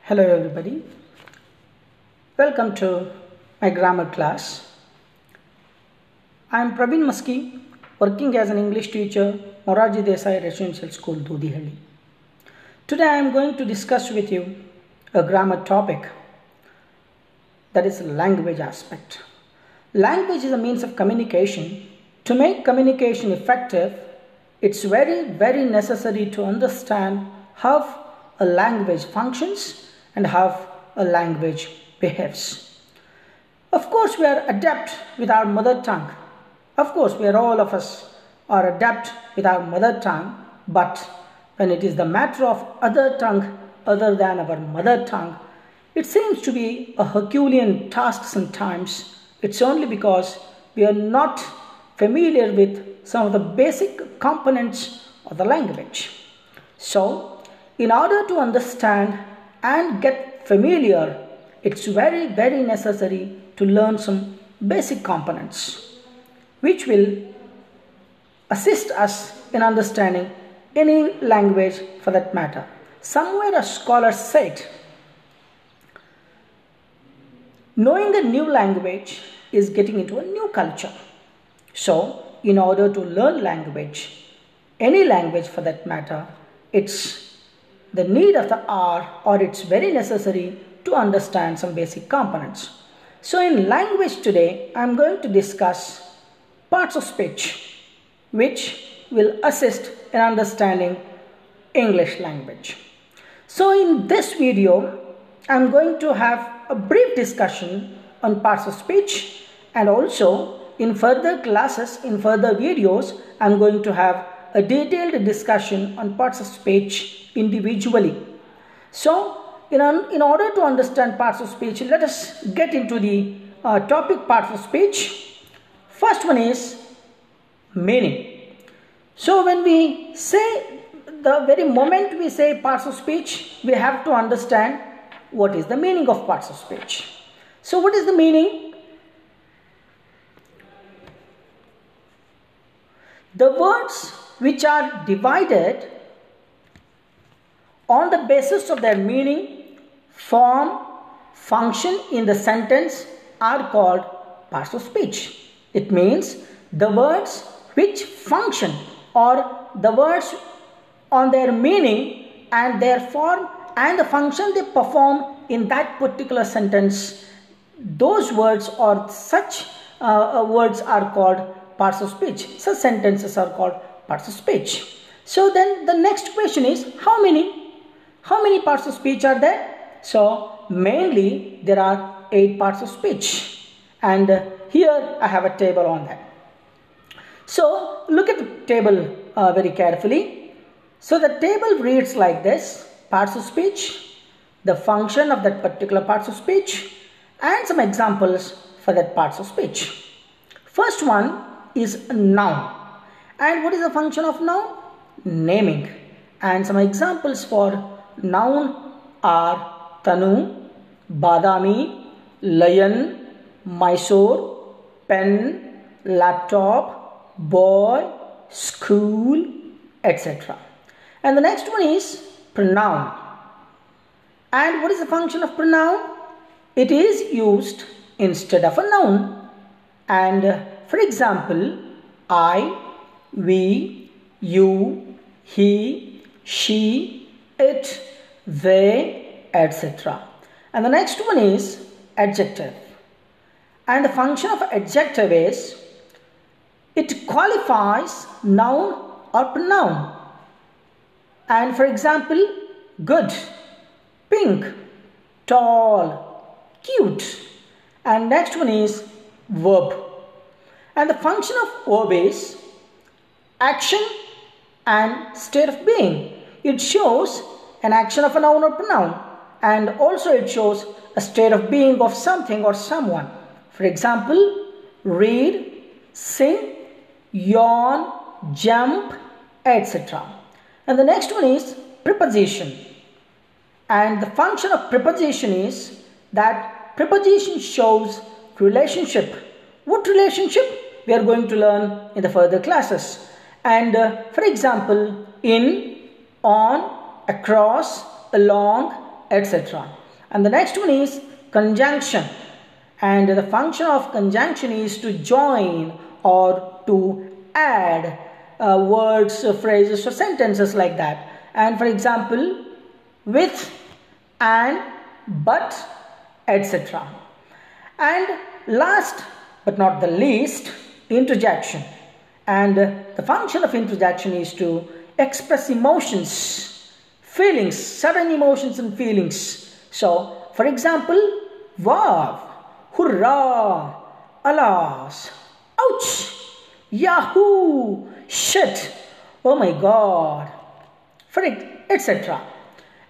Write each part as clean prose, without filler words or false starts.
Hello everybody, welcome to my grammar class. I am Praveen Y Masagi, working as an English teacher, Morarji Desai Residential School, Dudhihalli. Today I am going to discuss with you a grammar topic, that is language aspect. Language is a means of communication. To make communication effective, it's very necessary to understand how a language functions and how a language behaves. Of course, we are adept with our mother tongue. Of course, all of us are adept with our mother tongue, but when it is the matter of other tongue other than our mother tongue, it seems to be a Herculean task sometimes. It's only because we are not familiar with some of the basic components of the language. So, in order to understand and get familiar, it's very necessary to learn some basic components which will assist us in understanding any language for that matter. Somewhere a scholar said, knowing a new language is getting into a new culture. So, in order to learn language, any language for that matter, it's the need of the hour, or it's very necessary to understand some basic components. So in language today, I am going to discuss parts of speech which will assist in understanding English language. So in this video, I am going to have a brief discussion on parts of speech, and also in further classes, in further videos, I am going to have a detailed discussion on parts of speech individually. So, in order to understand parts of speech, let us get into the topic parts of speech. First one is meaning. So, when we say, the very moment we say parts of speech, we have to understand what is the meaning of parts of speech. So, what is the meaning? The words which are divided on the basis of their meaning, form, function in the sentence are called parts of speech. It means the words which function, or the words on their meaning and their form and the function they perform in that particular sentence, those words or such words are called parts of speech. Such sentences are called parts of speech. So then the next question is, how many parts of speech are there? So mainly there are 8 parts of speech, and here I have a table on that. So look at the table very carefully. So the table reads like this: parts of speech, the function of that particular parts of speech, and some examples for that parts of speech. First one is noun. And what is the function of noun? Naming. And some examples for noun are Tanu, Badami, Lion, Mysore, pen, laptop, boy, school, etc. And the next one is pronoun. And what is the function of pronoun? It is used instead of a noun. And for example, I, we, you, he, she, it, they, etc. And the next one is adjective. And the function of adjective is, it qualifies noun or pronoun. And for example, good, pink, tall, cute. And next one is verb. And the function of verb is action and state of being. It shows an action of a noun or pronoun, and also it shows a state of being of something or someone. For example, read, sing, yawn, jump, etc. And the next one is preposition. And the function of preposition is that preposition shows relationship. What relationship? We are going to learn in the further classes. And for example, in, on, across, along, etc. And the next one is conjunction. And the function of conjunction is to join or to add words, phrases or sentences like that. And for example, with, and, but, etc. And last but not the least, interjection. And the function of interjection is to express emotions, feelings, sudden emotions and feelings. So, for example, wow, hurrah, alas, ouch, yahoo, shit, oh my god, etc.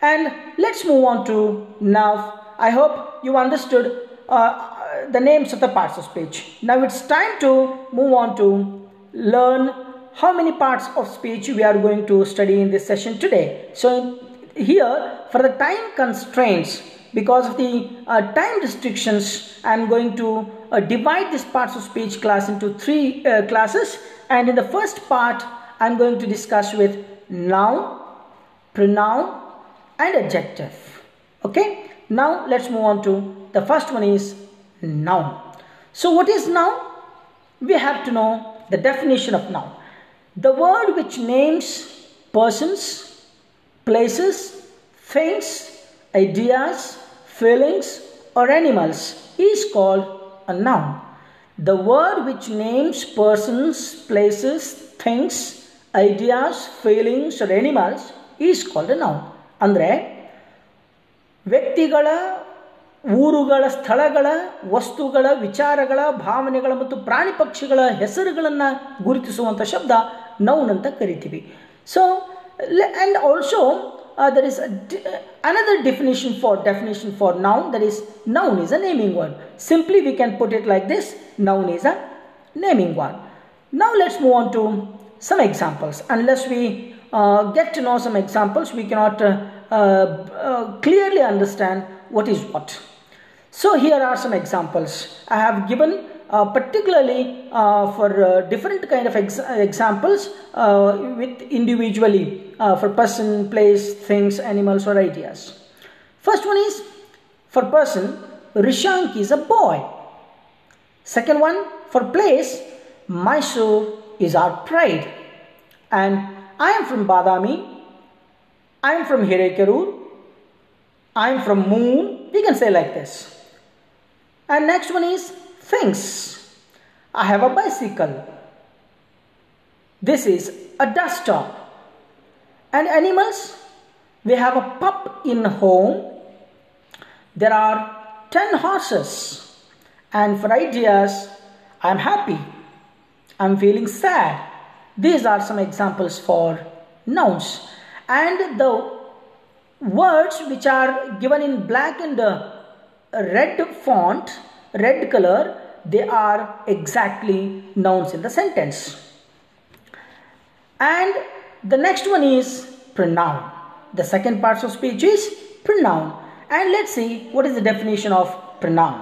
And let's move on to now. I hope you understood the names of the parts of speech. Now it's time to move on to learn how many parts of speech we are going to study in this session today. So here, for the time constraints, because of the time restrictions, I am going to divide this parts of speech class into three classes. And in the first part, I am going to discuss with noun, pronoun and adjective. Okay, now let's move on to the first one is noun. So what is noun? We have to know the definition of noun. The word which names persons, places, things, ideas, feelings or animals is called a noun. The word which names persons, places, things, ideas, feelings or animals is called a noun. ಅಂದರೆ ವ್ಯಕ್ತಿಗಳ, ಊರುಗಳ, ಸ್ಥಳಗಳ, ವಸ್ತುಗಳ, ವಿಚಾರಗಳ, ಭಾವನೆಗಳ ಮತ್ತು ಪ್ರಾಣಿ ಪಕ್ಷಿಗಳ ಹೆಸರುಗಳನ್ನು ಗುರುತಿಸುವಂಥ ಶಬ್ದ ನೌನ್ ಅಂತ ಕರಿತೀವಿ. So and also there is another definition for noun, that is noun is a naming word. Simply we can put it like this: noun is a naming word. Now let's move on to some examples. Unless we get to know some examples, we cannot clearly understand what is what. So here are some examples I have given, particularly for different kind of examples with individually for person, place, things, animals or ideas. First one is for person, Rishank is a boy. Second one, for place, Mysore is our pride. And I am from Badami, I am from Hirekerur, I am from Moon. We can say like this. And next one is things. I have a bicycle. This is a duster. And animals, we have a pup in home. There are 10 horses. And for ideas, I am happy, I am feeling sad. These are some examples for nouns. And the words which are given in black and red font, red color, they are exactly nouns in the sentence. And the next one is pronoun. The second part of speech is pronoun. And let's see what is the definition of pronoun.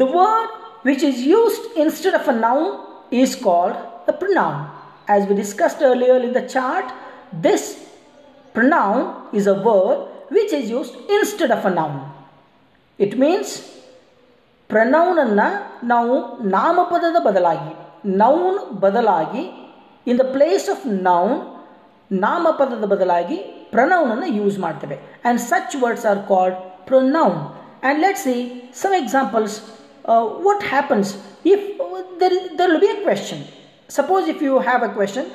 The word which is used instead of a noun is called a pronoun. As we discussed earlier in the chart, this pronoun is a word which is used instead of a noun. It means pronoun anna ನಾವು ನಾಮಪದದ ಬದಲಾಗಿ, noun ಬದಲಾಗಿ, in the place of noun, ನಾಮಪದದ ಬದಲಾಗಿ pronoun ಅನ್ನು use ಮಾಡ್ತೇವೆ. And such words are called pronoun. And let's see some examples. What happens if there will be a question? Suppose if you have a question,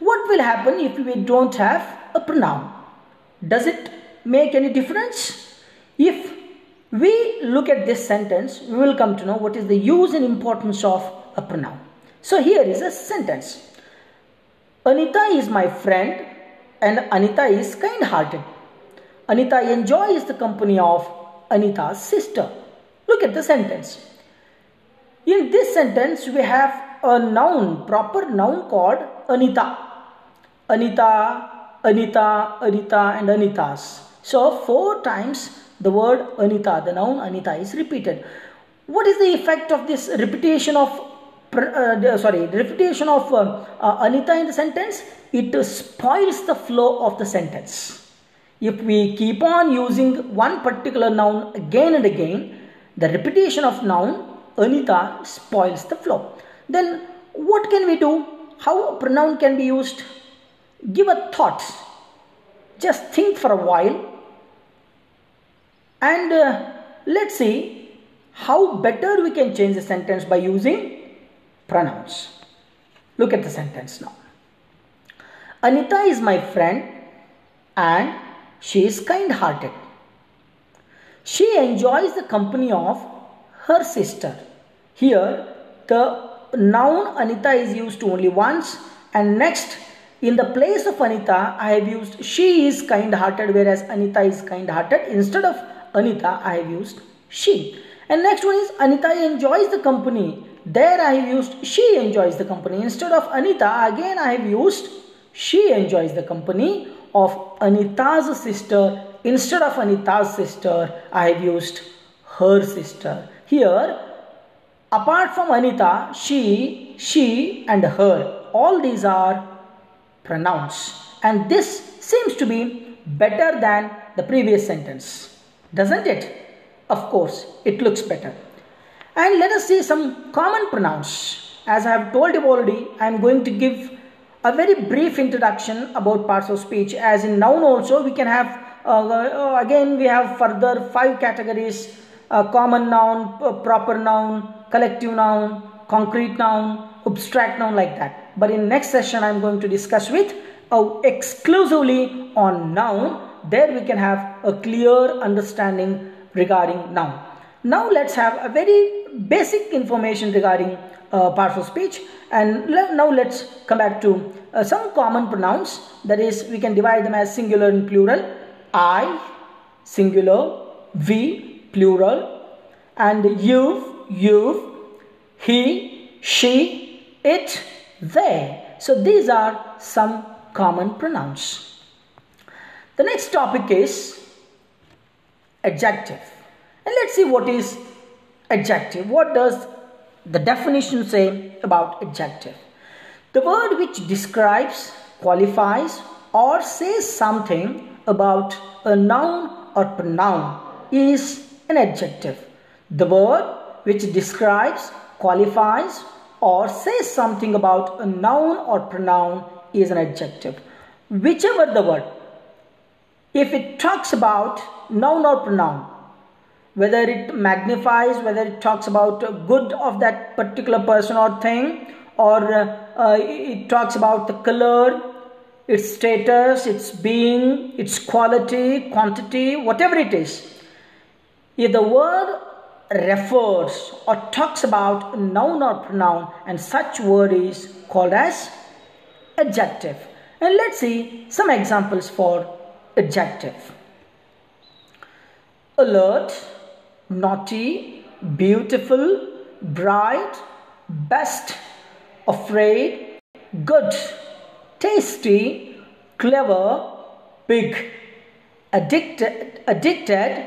what will happen if we don't have a pronoun? Does it make any difference? If we look at this sentence, we will come to know what is the use and importance of a pronoun. So here is a sentence. Anita is my friend and Anita is kind-hearted. Anita enjoys the company of Anita's sister. Look at the sentence. In this sentence, we have a noun, proper noun called Anita. Anita, Anita, Anita and Anitas. So 4 times the word Anita, the noun Anita is repeated. What is the effect of this repetition of Anita in the sentence? It spoils the flow of the sentence. If we keep on using one particular noun again and again, the repetition of noun Anita spoils the flow. Then what can we do? How a pronoun can be used? Give a thought. Just think for a while and let's see how better we can change the sentence by using pronouns. Look at the sentence now. Anita is my friend and she is kind-hearted. She enjoys the company of her sister. Here the noun Anita is used only once, and next in the place of Anita I have used she is kind-hearted, whereas Anita is kind-hearted. Instead of Anita I have used she. And next one is Anita enjoys the company. There I have used she enjoys the company. Instead of Anita again I have used she enjoys the company of Anita's sister. Instead of Anita's sister I have used her sister. Here apart from Anita, she and her, all these are pronouns, and this seems to be better than the previous sentence, doesn't it? Of course, it looks better. And let us see some common pronouns. As I have told you already, I am going to give a very brief introduction about parts of speech. As in noun also, we can have, again we have further 5 categories: common noun, proper noun, collective noun, concrete noun, abstract noun, like that. But in next session I am going to discuss with exclusively on noun. There we can have a clear understanding regarding noun. Now let's have a very basic information regarding parts of speech, and now let's come back to some common pronouns. That is, we can divide them as singular and plural. I, singular; we, plural; and you, he, she, it, they. So these are some common pronouns. The next topic is adjective. And let's see what is adjective. What does the definition say about adjective? The word which describes, qualifies, or says something about a noun or pronoun is an adjective. The word which describes, qualifies, or says something about a noun or pronoun is an adjective. Whichever the word, if it talks about noun or pronoun, whether it magnifies, whether it talks about good of that particular person or thing, or it talks about the color, its status, its being, its quality, quantity, whatever it is, if the word refers or talks about a noun or pronoun, and such word is called as adjective. And let's see some examples for adjective. Alert, naughty, beautiful, bright, best, afraid, good, tasty, clever, big, addicted,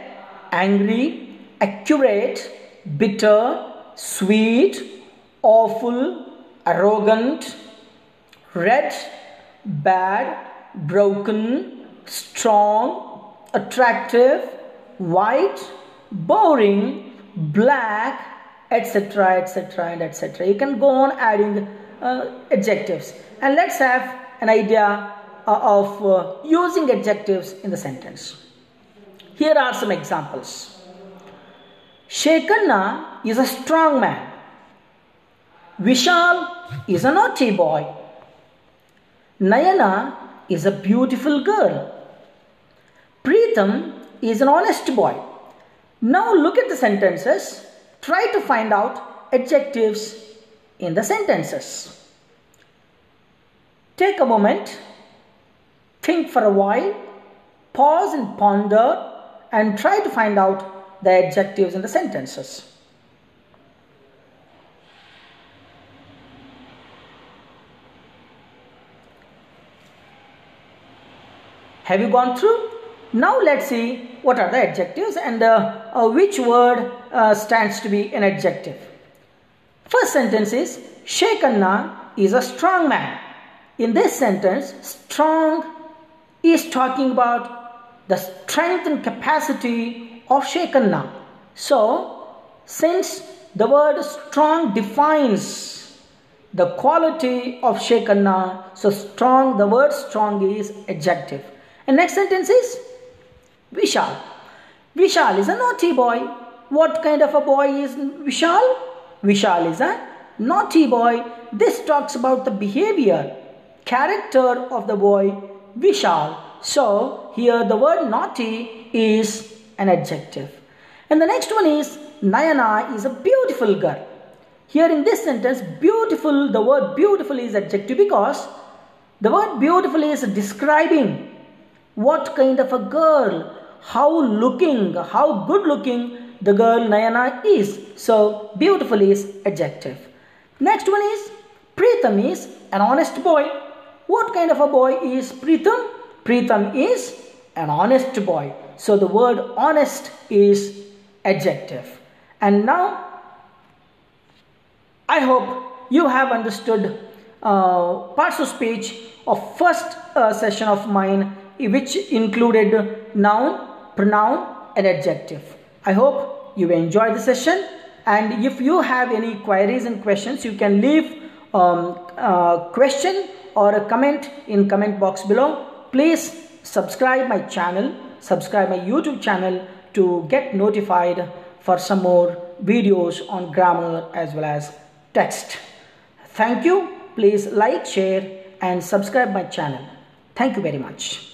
angry, accurate, bitter, sweet, awful, arrogant, red, bad, broken, strong, attractive, white, boring, black, etc., etc., and etc. You can go on adding adjectives, and let's have an idea of using adjectives in the sentence. Here are some examples. Shekhana is a strong man. Vishal is a naughty boy. Nayana is a beautiful girl. Preetham is an honest boy. Now look at the sentences. Try to find out adjectives in the sentences. Take a moment, think for a while, pause and ponder, and try to find out the adjectives in the sentences. Have you gone through? Now let's see what are the adjectives and which word stands to be an adjective. First sentence is Shekhana is a strong man. In this sentence, strong is talking about the strength and capacity of Shekhana. So, since the word strong defines the quality of Shekhana, so strong, the word strong is adjective. And next sentence is Vishal. Vishal is a naughty boy. What kind of a boy is Vishal? Vishal is a naughty boy. This talks about the behavior, character of the boy Vishal. So here the word naughty is an adjective. And the next one is Nayana is a beautiful girl. Here in this sentence, beautiful, the word beautiful is adjective because the word beautiful is describing what kind of a girl, how good looking the girl Nayana is. So beautiful is adjective. Next one is Pritham is an honest boy. What kind of a boy is Pritham? Pritham is an honest boy. So the word honest is adjective. And now I hope you have understood parts of speech of first session of mine, which included noun, pronoun and adjective. I hope you enjoyed the session, and if you have any queries and questions, you can leave a question or a comment in comment box below. Please subscribe my channel, subscribe my YouTube channel to get notified for some more videos on grammar as well as text. Thank you. Please like, share and subscribe my channel. Thank you very much.